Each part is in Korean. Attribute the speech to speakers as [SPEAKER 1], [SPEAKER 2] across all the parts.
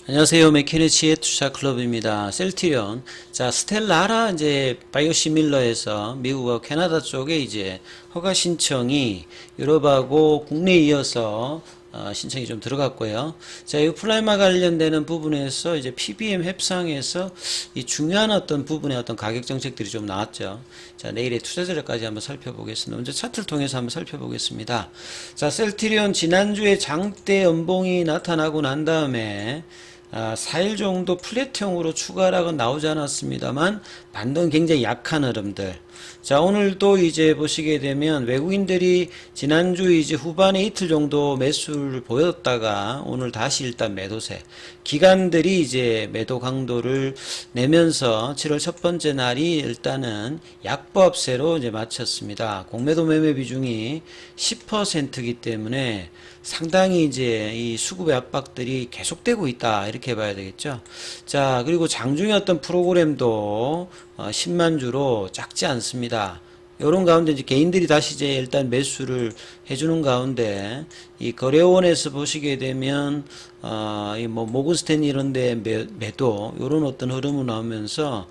[SPEAKER 1] 안녕하세요. 맥케네치의 투자 클럽입니다. 셀트리온. 자, 스텔라라 이제 바이오시밀러에서 미국과 캐나다 쪽에 이제 허가 신청이 유럽하고 국내에 이어서 신청이 좀 들어갔고요. 자, 이 플라이마 관련되는 부분에서 이제 PBM 협상에서 이 중요한 어떤 부분의 어떤 가격 정책들이 좀 나왔죠. 자, 내일의 투자 전략까지 한번 살펴보겠습니다. 먼저 차트를 통해서 한번 살펴보겠습니다. 자, 셀트리온 지난주에 장대 연봉이 나타나고 난 다음에 4일 정도 플랫형으로 추가락은 나오지 않았습니다만 반등 굉장히 약한 흐름들. 자, 오늘도 이제 보시게 되면 외국인들이 지난주 이제 후반에 이틀 정도 매수를 보였다가 오늘 다시 일단 매도세. 기관들이 이제 매도 강도를 내면서 7월 첫 번째 날이 일단은 약보합세로 이제 마쳤습니다. 공매도 매매 비중이 10%이기 때문에 상당히 이제 이 수급의 압박들이 계속되고 있다 이렇게 봐야 되겠죠. 자, 그리고 장중에 어떤 프로그램도 10만 주로 작지 않습니다. 요런 가운데 이제 개인들이 다시 이제 일단 매수를 해주는 가운데 이 거래원에서 보시게 되면 이 뭐 모건 스탠리 이런데 매도 요런 어떤 흐름이 나오면서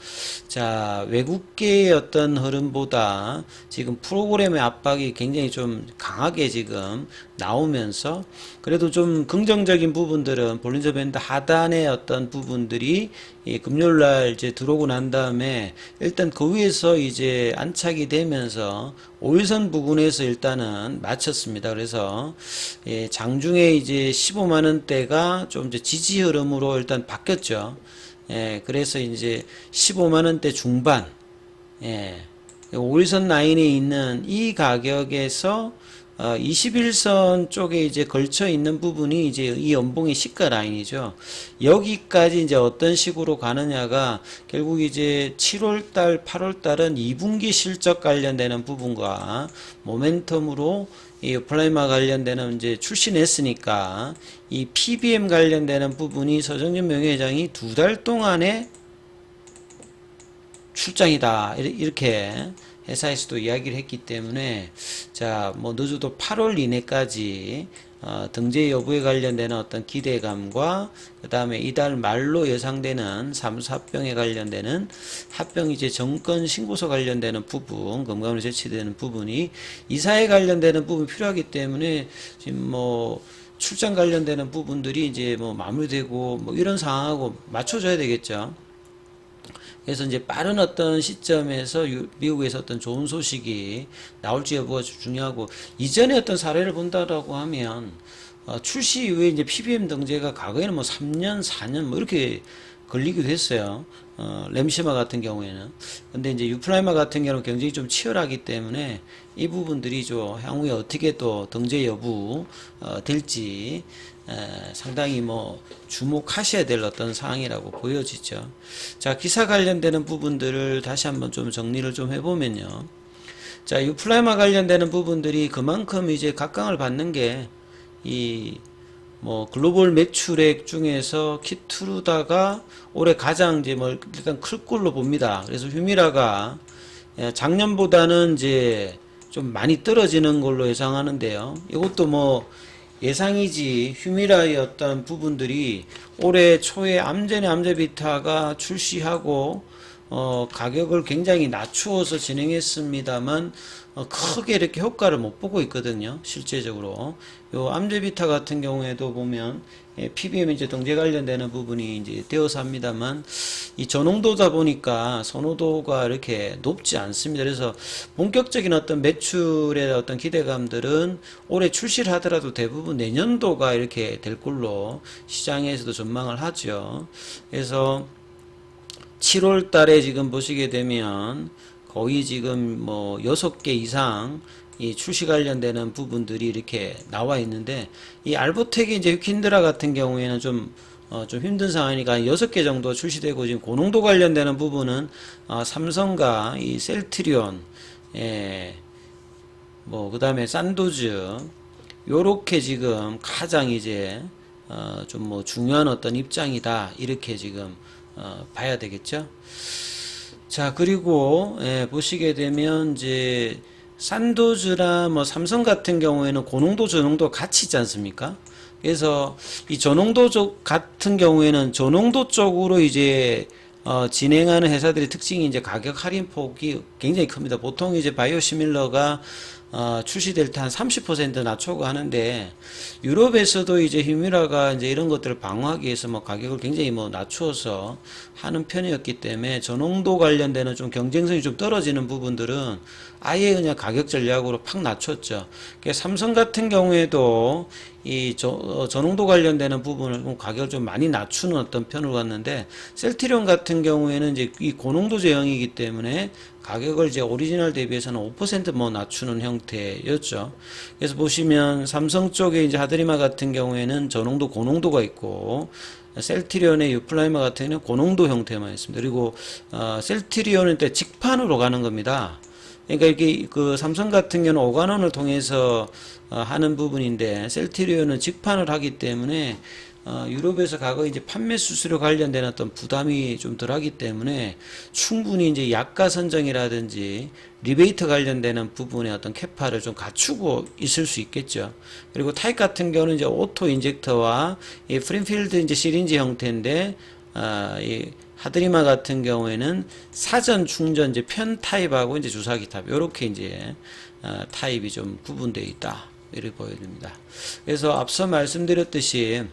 [SPEAKER 1] 자, 외국계의 어떤 흐름보다 지금 프로그램의 압박이 굉장히 좀 강하게 지금 나오면서 그래도 좀 긍정적인 부분들은 볼린저 밴드 하단의 어떤 부분들이 금요일날 이제 들어오고 난 다음에 일단 그 위에서 이제 안착이 되면서 5일선 부근에서 일단은 마쳤습니다. 그래서 장중에 이제 15만원대가 좀 이제 지지 흐름으로 일단 바뀌었죠. 그래서 이제 15만원대 중반, 5일선 라인에 있는 이 가격에서 21선 쪽에 이제 걸쳐 있는 부분이 이제 이 연봉의 시가 라인이죠. 여기까지 이제 어떤 식으로 가느냐가 결국 이제 7월달, 8월달은 2분기 실적 관련되는 부분과 모멘텀으로 이 플라이마 관련되는 이제 출신했으니까 이 PBM 관련되는 부분이 서정진 명예회장이 2달 동안에 출장이다 이렇게 회사에서도 이야기를 했기 때문에 자, 뭐 늦어도 8월 이내까지 등재 여부에 관련되는 어떤 기대감과 그 다음에 이달 말로 예상되는 사무소 합병에 관련되는 합병 이제 정권 신고서 관련되는 부분, 금감원에 제출되는 부분이 이사에 관련되는 부분이 필요하기 때문에 지금 뭐 출장 관련되는 부분들이 이제 뭐 마무리되고 뭐 이런 상황하고 맞춰줘야 되겠죠. 그래서 이제 빠른 어떤 시점에서 미국에서 어떤 좋은 소식이 나올지 여부가 중요하고 이전에 어떤 사례를 본다라고 하면 출시 이후에 이제 PBM 등재가 과거에는 뭐 3년, 4년 뭐 이렇게 걸리기도 했어요. 램시마 같은 경우에는. 근데 이제 유플라이마 같은 경우는 경쟁이 좀 치열하기 때문에 이 부분들이 좀 향후에 어떻게 또 등재 여부 될지 상당히 뭐 주목하셔야 될 어떤 사항이라고 보여지죠. 자, 기사 관련되는 부분들을 다시 한번 좀 정리를 좀 해보면요. 자, 유플라이마 관련되는 부분들이 그만큼 이제 각광을 받는 게 이 뭐 글로벌 매출액 중에서 키트루다가 올해 가장 이제 뭐 일단 클 걸로 봅니다. 그래서 휴미라가 작년보다는 이제 좀 많이 떨어지는 걸로 예상하는데요. 이것도 뭐 예상이지 휴미라의 어떤 부분들이 올해 초에 암젠의 암제비타가 출시하고 가격을 굉장히 낮추어서 진행했습니다만 크게 이렇게 효과를 못 보고 있거든요. 실제적으로 요 암제비타 같은 경우에도 보면 PBM 이제 등재 관련되는 부분이 이제 되어서 합니다만 이 저농도다 보니까 선호도가 이렇게 높지 않습니다. 그래서 본격적인 어떤 매출의 어떤 기대감들은 올해 출시를 하더라도 대부분 내년도가 이렇게 될 걸로 시장에서도 전망을 하죠. 그래서 7월 달에 지금 보시게 되면 거의 지금 뭐 6개 이상 이 출시 관련되는 부분들이 이렇게 나와 있는데 이 알보텍이 이제 퀼드라 같은 경우에는 좀 힘든 상황이니까 6개 정도 출시되고 지금 고농도 관련되는 부분은 삼성과 이 셀트리온 뭐 그다음에 산도즈 요렇게 지금 가장 이제 좀 뭐 중요한 어떤 입장이다 이렇게 지금 봐야 되겠죠. 자, 그리고 보시게 되면 이제 산도즈나 뭐 삼성 같은 경우에는 고농도 저농도 같이 있지 않습니까? 그래서 이 저농도 쪽 같은 경우에는 저농도 쪽으로 이제 진행하는 회사들의 특징이 이제 가격 할인 폭이 굉장히 큽니다. 보통 이제 바이오시밀러가 출시될 때 한 30% 낮추고 하는데, 유럽에서도 이제 휴미라가 이제 이런 것들을 방어하기 위해서 뭐 가격을 굉장히 뭐 낮추어서 하는 편이었기 때문에 저농도 관련되는 좀 경쟁성이 좀 떨어지는 부분들은 아예 그냥 가격 전략으로 팍 낮췄죠. 그러니까 삼성 같은 경우에도 이 저농도 관련되는 부분을 가격을 좀 많이 낮추는 어떤 편으로 갔는데, 셀트리온 같은 경우에는 이제 이 고농도 제형이기 때문에 가격을 이제 오리지널 대비해서는 5%뭐 낮추는 형태였죠. 그래서 보시면 삼성 쪽에 이제 하드리마 같은 경우에는 저농도 고농도가 있고, 셀트리온의 유플라이마 같은 경우는 고농도 형태만 있습니다. 그리고 셀트리온은 또 직판으로 가는 겁니다. 그러니까 이게 그 삼성 같은 경우는 오관원을 통해서 하는 부분인데, 셀트리온은 직판을 하기 때문에 유럽에서 과거 이제 판매 수수료 관련된 어떤 부담이 좀 덜하기 때문에 충분히 이제 약가 선정이라든지 리베이트 관련되는 부분의 어떤 캐파를 좀 갖추고 있을 수 있겠죠. 그리고 타입 같은 경우는 이제 오토 인젝터와 이 프린필드 이제 시린지 형태인데, 이 하드리마 같은 경우에는 사전 충전 이제 편 타입하고 이제 주사기 타입, 요렇게 이제 타입이 좀 구분되어 있다, 이렇게 보여집니다. 그래서 앞서 말씀드렸듯이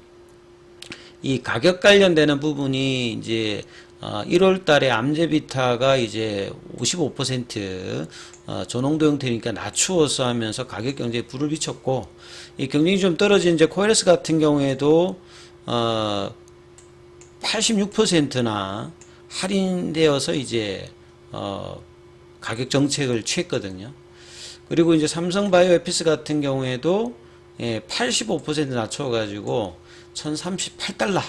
[SPEAKER 1] 이 가격 관련되는 부분이 이제 1월 달에 암제비타가 이제 55% 저농도 형태니까 낮추어서 하면서 가격 경제에 불을 비췄고, 이 경쟁이 좀 떨어진 이제 코에레스 같은 경우에도 86%나 할인되어서 이제 가격 정책을 취했거든요. 그리고 이제 삼성바이오에피스 같은 경우에도 85% 낮춰가지고 1038달러.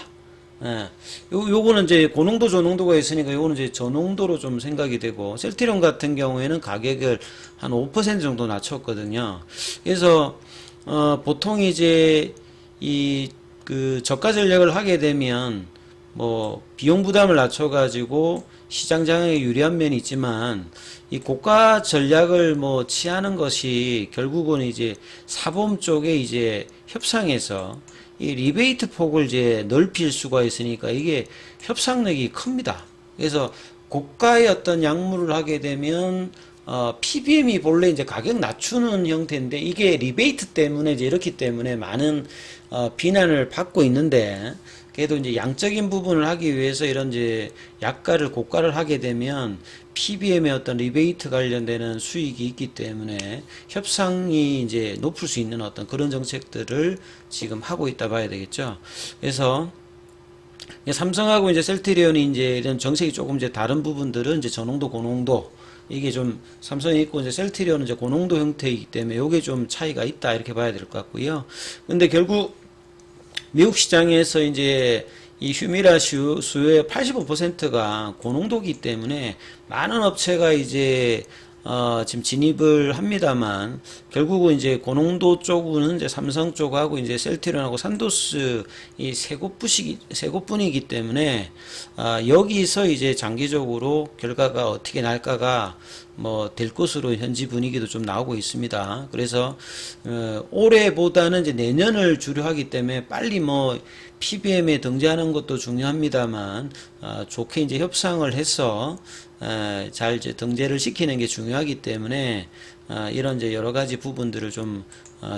[SPEAKER 1] 예. 요거는 이제 고농도 저농도가 있으니까 요거는 이제 저농도로 좀 생각이 되고, 셀트리온 같은 경우에는 가격을 한 5% 정도 낮췄거든요. 그래서 보통 이제 이 그 저가 전략을 하게 되면 뭐 비용 부담을 낮춰가지고 시장 장악에 유리한 면이 있지만, 이 고가 전략을 뭐 취하는 것이 결국은 이제 사보험 쪽에 이제 협상해서 이 리베이트 폭을 이제 넓힐 수가 있으니까 이게 협상력이 큽니다. 그래서 고가의 어떤 약물을 하게 되면 PBM이 본래 이제 가격 낮추는 형태인데, 이게 리베이트 때문에 이제 이렇기 때문에 많은 비난을 받고 있는데, 그래도 이제 양적인 부분을 하기 위해서 이런 이제 약가를 고가를 하게 되면 PBM의 어떤 리베이트 관련되는 수익이 있기 때문에 협상이 이제 높을 수 있는 어떤 그런 정책들을 지금 하고 있다 봐야 되겠죠. 그래서 삼성하고 이제 셀트리온이 이제 이런 정책이 조금 이제 다른 부분들은 이제 저농도 고농도, 이게 좀 삼성이 있고 이제 셀트리온은 이제 고농도 형태이기 때문에 요게 좀 차이가 있다, 이렇게 봐야 될 것 같고요. 근데 결국 미국 시장에서 이제 이 휴미라 수요의 85%가 고농도이기 때문에 많은 업체가 이제 지금 진입을 합니다만, 결국은 이제 고농도 쪽은 이제 삼성 쪽하고 이제 셀트리온하고 산도스 이 세 곳뿐이기 때문에 여기서 이제 장기적으로 결과가 어떻게 날까가 뭐 될 것으로 현지 분위기도 좀 나오고 있습니다. 그래서 올해보다는 이제 내년을 주류하기 때문에 빨리 뭐 PBM에 등재하는 것도 중요합니다만, 좋게 이제 협상을 해서 잘 이제 등재를 시키는 게 중요하기 때문에 이런 이제 여러 가지 부분들을 좀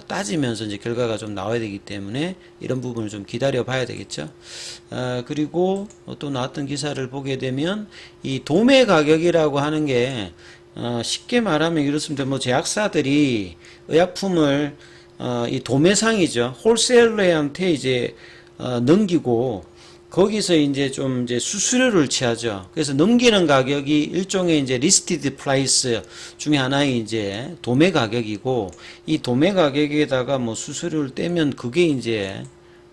[SPEAKER 1] 따지면서 이제 결과가 좀 나와야 되기 때문에 이런 부분을 좀 기다려 봐야 되겠죠. 그리고 또 나왔던 기사를 보게 되면 이 도매 가격이라고 하는 게 쉽게 말하면 이렇습니다. 뭐 제약사들이 의약품을 이 도매상이죠. 홀세일러한테 이제 넘기고 거기서 이제 좀 이제 수수료를 취하죠. 그래서 넘기는 가격이 일종의 이제 리스티드 프라이스 중에 하나의 이제 도매 가격이고, 이 도매 가격에다가 뭐 수수료를 떼면 그게 이제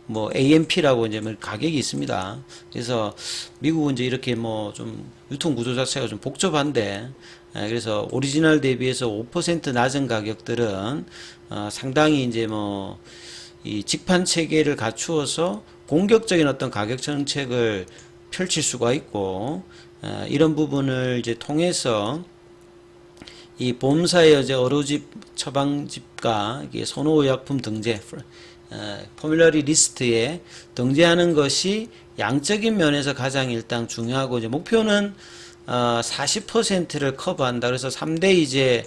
[SPEAKER 1] 뭐 AMP라고 이제 가격이 있습니다. 그래서 미국은 이제 이렇게 뭐 좀 유통 구조 자체가 좀 복잡한데, 그래서 오리지널 대비해서 5% 낮은 가격들은 상당히 이제 뭐 이 직판 체계를 갖추어서 공격적인 어떤 가격 정책을 펼칠 수가 있고, 이런 부분을 이제 통해서 이 보험사의 이제 의료집 처방집과 이게 선호의약품 등재, 포뮬러리 리스트에 등재하는 것이 양적인 면에서 가장 일단 중요하고, 이제 목표는 40%를 커버한다. 그래서 3대 이제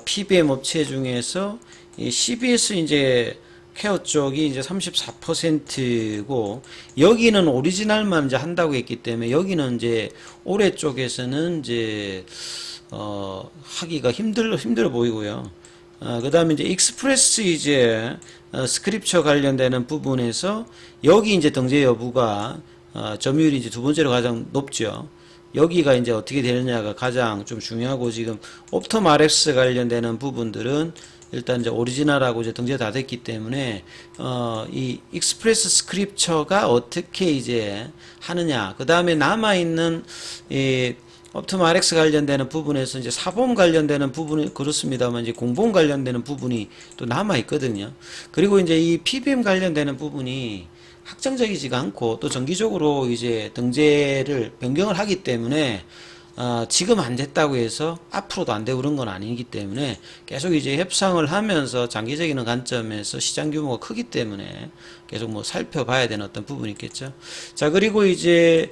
[SPEAKER 1] PBM 업체 중에서 이 CBS 이제 케어 쪽이 이제 34%고, 여기는 오리지널만 이제 한다고 했기 때문에 여기는 이제 올해 쪽에서는 이제 하기가 힘들어 보이고요. 그 다음에 이제 익스프레스 이제 스크립처 관련되는 부분에서 여기 이제 등재 여부가 점유율이 이제 두 번째로 가장 높죠. 여기가 이제 어떻게 되느냐가 가장 좀 중요하고, 지금 옵텀 RX 관련되는 부분들은 일단 이제 오리지널하고 이제 등재 다 됐기 때문에 이 익스프레스 스크립처가 어떻게 이제 하느냐, 그 다음에 남아 있는 이 옵텀 RX 관련되는 부분에서 이제 사보험 관련되는 부분이 그렇습니다만, 이제 공보험 관련되는 부분이 또 남아 있거든요. 그리고 이제 이 PBM 관련되는 부분이 확정적이지가 않고 또 정기적으로 이제 등재를 변경을 하기 때문에 지금 안 됐다고 해서 앞으로도 안 되고 그런 건 아니기 때문에 계속 이제 협상을 하면서 장기적인 관점에서 시장 규모가 크기 때문에 계속 뭐 살펴봐야 되는 어떤 부분이 있겠죠. 자, 그리고 이제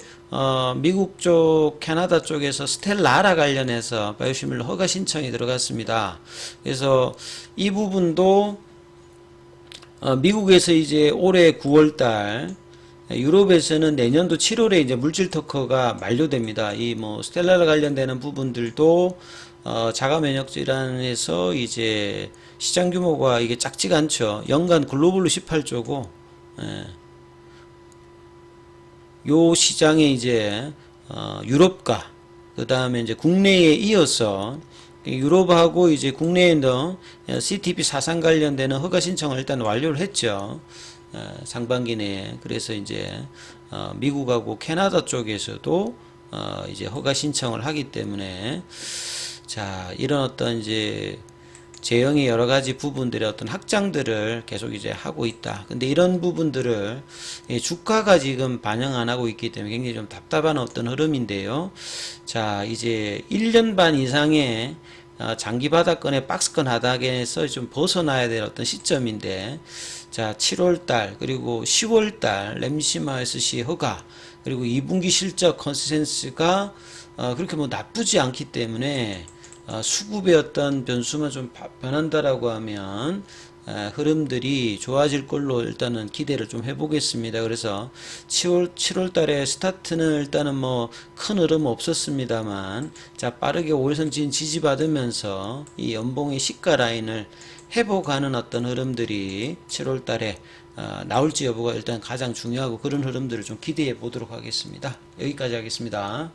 [SPEAKER 1] 미국 쪽, 캐나다 쪽에서 스텔라라 관련해서 바이오시밀러 허가 신청이 들어갔습니다. 그래서 이 부분도 미국에서 이제 올해 9월달, 유럽에서는 내년도 7월에 이제 물질 특허가 만료됩니다. 이 뭐 스텔라라 관련되는 부분들도 자가 면역 질환에서 이제 시장 규모가 이게 작지가 않죠. 연간 글로벌로 18조고, 요 시장에 이제 유럽과 그 다음에 이제 국내에 이어서 유럽하고 이제 국내에도 CTP 사상 관련되는 허가 신청을 일단 완료를 했죠. 상반기 내에. 그래서 이제 미국하고 캐나다 쪽에서도 이제 허가 신청을 하기 때문에, 자, 이런 어떤 이제 제형의 여러 가지 부분들의 어떤 확장들을 계속 이제 하고 있다. 근데 이런 부분들을 주가가 지금 반영 안 하고 있기 때문에 굉장히 좀 답답한 어떤 흐름인데요. 자, 이제 1년 반 이상의 장기 바닥권의 박스권 하락에서 좀 벗어나야 될 어떤 시점인데, 자, 7월달 그리고 10월달 램시마 SC 허가, 그리고 2분기 실적 컨센서스가 그렇게 뭐 나쁘지 않기 때문에 수급의 어떤 변수만 좀 변한다라고 하면 흐름들이 좋아질 걸로 일단은 기대를 좀 해보겠습니다. 그래서 7월 달에 스타트는 일단은 뭐 큰 흐름 없었습니다만, 자, 빠르게 5일선 지지받으면서 이 연봉의 시가 라인을 회복하는 어떤 흐름들이 7월 달에 나올지 여부가 일단 가장 중요하고, 그런 흐름들을 좀 기대해 보도록 하겠습니다. 여기까지 하겠습니다.